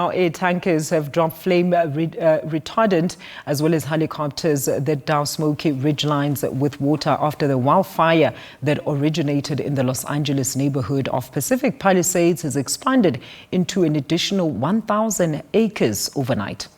Air tankers have dropped flame retardant as well as helicopters that douse smoky ridgelines with water after the wildfire that originated in the Los Angeles neighborhood of Pacific Palisades has expanded into an additional 1,000 acres overnight.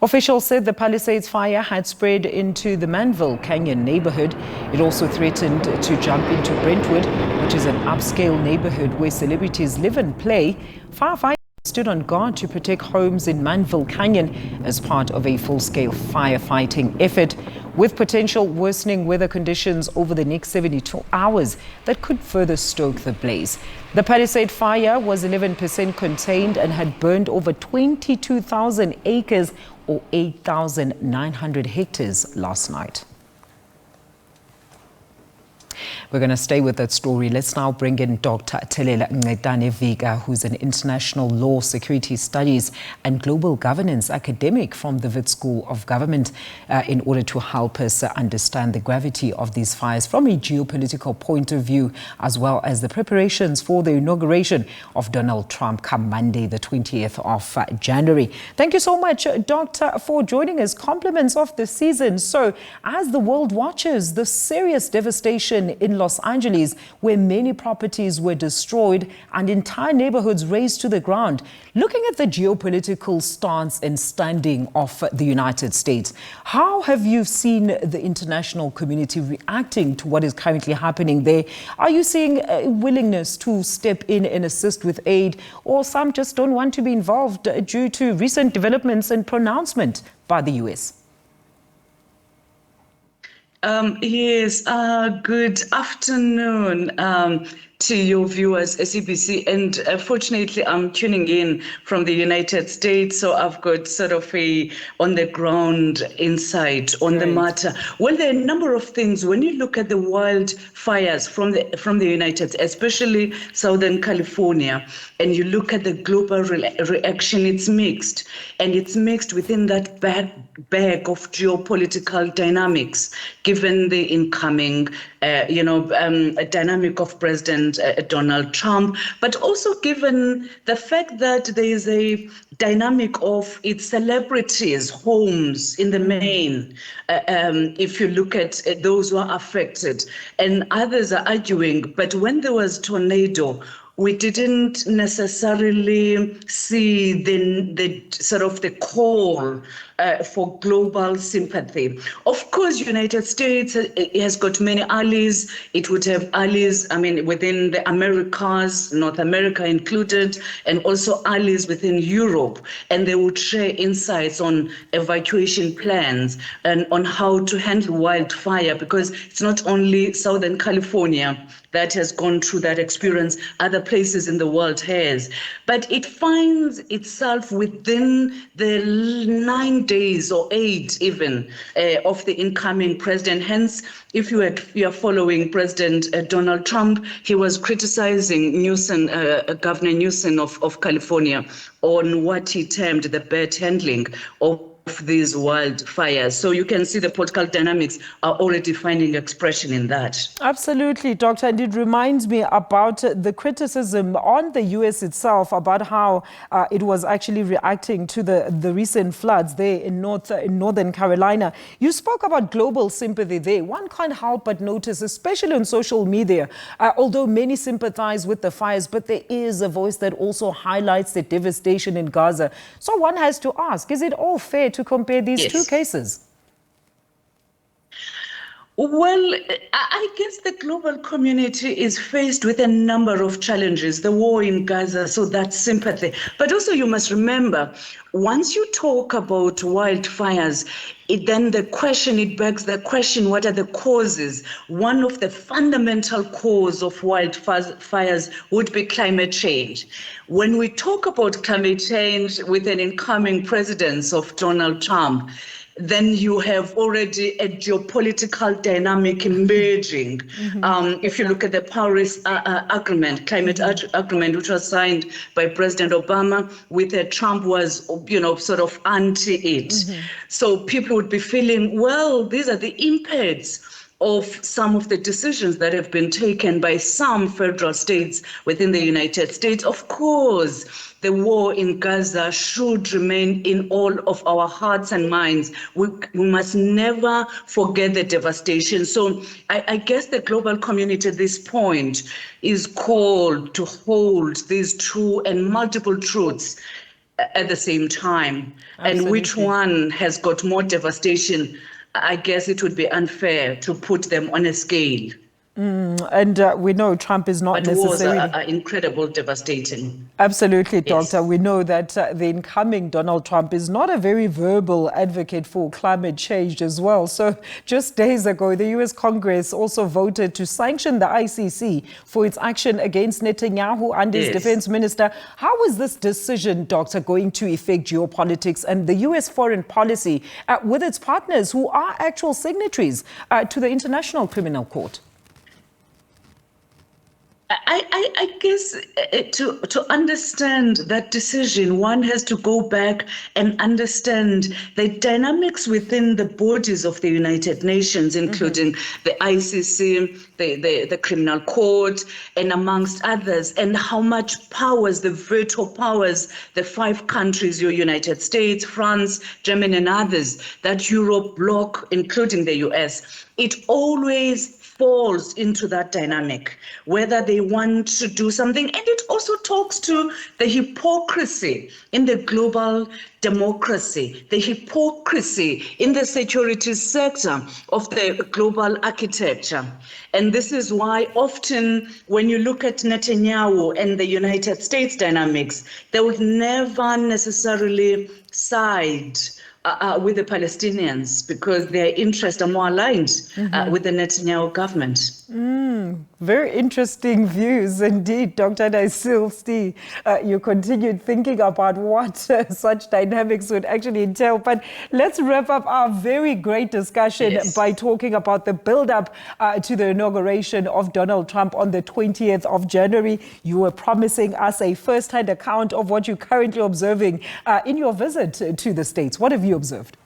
Officials said the Palisades fire had spread into the Manville Canyon neighborhood. It also threatened to jump into Brentwood, which is an upscale neighborhood where celebrities live and play. Firefighters stood on guard to protect homes in Manville Canyon as part of a full-scale firefighting effort, with potential worsening weather conditions over the next 72 hours that could further stoke the blaze. The Palisade fire was 11% contained and had burned over 22,000 acres or 8,900 hectares last night. We're going to stay with that story. Let's now bring in Dr Thelela Ngcetane-Vika, who's an international law, security studies and global governance academic from the Wits School of Governance, in order to help us understand the gravity of these fires from a geopolitical point of view, as well as the preparations for the inauguration of Donald Trump come Monday, the 20th of January. Thank you so much, Doctor, for joining us. Compliments of the season. So, as the world watches the serious devastation in Los Angeles, where many properties were destroyed and entire neighborhoods razed to the ground, looking at the geopolitical stance and standing of the United States, how have you seen the international community reacting to what is currently happening there? Are you seeing a willingness to step in and assist with aid, or some just don't want to be involved due to recent developments and pronouncement by the US? Yes, good afternoon to your viewers, SABC, and fortunately I'm tuning in from the United States, so I've got sort of a on-the-ground insight on the matter. Well, there are a number of things. When you look at the wildfires from the United States, especially Southern California, and you look at the global reaction, it's mixed, and it's mixed within that bag of geopolitical dynamics, given the incoming, dynamic of President Donald Trump, but also given the fact that there is a dynamic of its celebrities' homes in the main. If you look at those who are affected, and others are arguing, but when there was tornado, we didn't necessarily see the sort of the call for global sympathy. Of course, United States has got many allies. It would have allies, within the Americas, North America included, and also allies within Europe. And they would share insights on evacuation plans and on how to handle wildfire, because it's not only Southern California that has gone through that experience, other places in the world has. But it finds itself within the 9 days or 8 even of the incoming president. Hence, if you are following President Donald Trump, he was criticizing Governor Newsom of California on what he termed the bad handling of these wildfires. So you can see the political dynamics are already finding expression in that. Absolutely, Doctor. And it reminds me about the criticism on the U.S. itself about how it was actually reacting to the recent floods there in Northern Carolina. You spoke about global sympathy there. One can't help but notice, especially on social media, although many sympathize with the fires, but there is a voice that also highlights the devastation in Gaza. So one has to ask, is it all fair to compare these two cases? Well, I guess the global community is faced with a number of challenges, the war in Gaza, so that's sympathy. But also you must remember, once you talk about wildfires, it begs the question, what are the causes? One of the fundamental causes of wildfires would be climate change. When we talk about climate change with an incoming presidency of Donald Trump, then you have already a geopolitical dynamic emerging. If you look at the Paris agreement, climate agreement, which was signed by President Obama, with Trump was, sort of anti it. So people would be feeling, well, these are the impacts of some of the decisions that have been taken by some federal states within the United States. Of course, the war in Gaza should remain in all of our hearts and minds. We must never forget the devastation. So I guess the global community at this point is called to hold these true and multiple truths at the same time. Absolutely. And which one has got more devastation? I guess it would be unfair to put them on a scale. And we know Trump is not necessarily... Wars are incredible, devastating. Absolutely, Yes. Doctor. We know that the incoming Donald Trump is not a very verbal advocate for climate change as well. So just days ago, the U.S. Congress also voted to sanction the ICC for its action against Netanyahu and his defense minister. How is this decision, Doctor, going to affect geopolitics and the U.S. foreign policy with its partners who are actual signatories to the International Criminal Court? I guess to understand that decision, one has to go back and understand the dynamics within the bodies of the United Nations, including the ICC, the Criminal Court, and amongst others, and how much powers, the veto powers, the 5 countries, your United States, France, Germany, and others, that Europe bloc, including the US, it always falls into that dynamic, whether they want to do something. And it also talks to the hypocrisy in the global democracy, the hypocrisy in the security sector of the global architecture. And this is why often when you look at Netanyahu and the United States dynamics, they would never necessarily side with the Palestinians because their interests are more aligned with the Netanyahu government. Very interesting views indeed, Dr. And I still see you continued thinking about what such dynamics would actually entail. But let's wrap up our very great discussion by talking about the build-up to the inauguration of Donald Trump on the 20th of January. You were promising us a first-hand account of what you're currently observing in your visit to the States. What have you observed?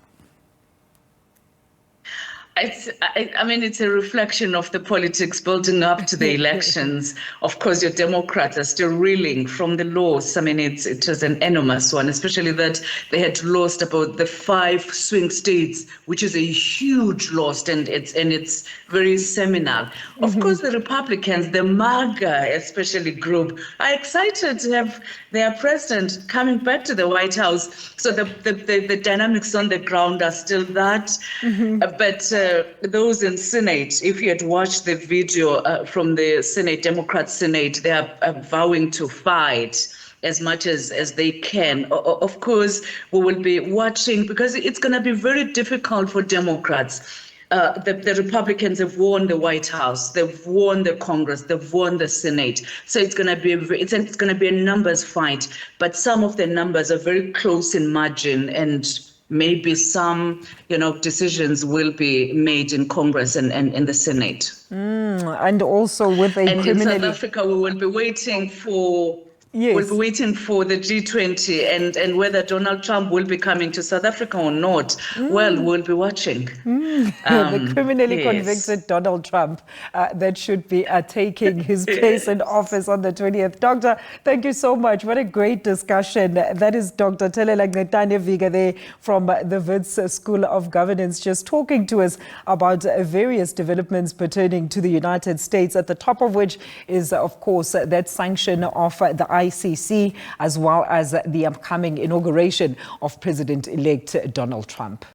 I mean, it's a reflection of the politics building up to the elections. Of course, your Democrats are still reeling from the loss. I mean, it was an enormous one, especially that they had lost about the 5 swing states, which is a huge loss, and it's very seminal. Of course, the Republicans, the MAGA especially group, are excited to have their president coming back to the White House. So the dynamics on the ground are still that, but those in Senate, if you had watched the video from the Senate, Democrat Senate, they are vowing to fight as much as they can. Of course, we will be watching because it's going to be very difficult for Democrats. The Republicans have won the White House, they've won the Congress, they've won the Senate. So it's going to be it's going to be a numbers fight. But some of the numbers are very close in margin, and maybe some, decisions will be made in Congress and in the Senate. And also with a in South Africa, we will be waiting for. We'll be waiting for the G20 and whether Donald Trump will be coming to South Africa or not. Well, we'll be watching. The criminally convicted Donald Trump that should be taking his place in office on the 20th. Doctor, thank you so much. What a great discussion. That is Dr. Thelela Ngcetane-Vika there from the Wits School of Governance, just talking to us about various developments pertaining to the United States, at the top of which is, of course, that sanction of the ICC, as well as the upcoming inauguration of President-elect Donald Trump.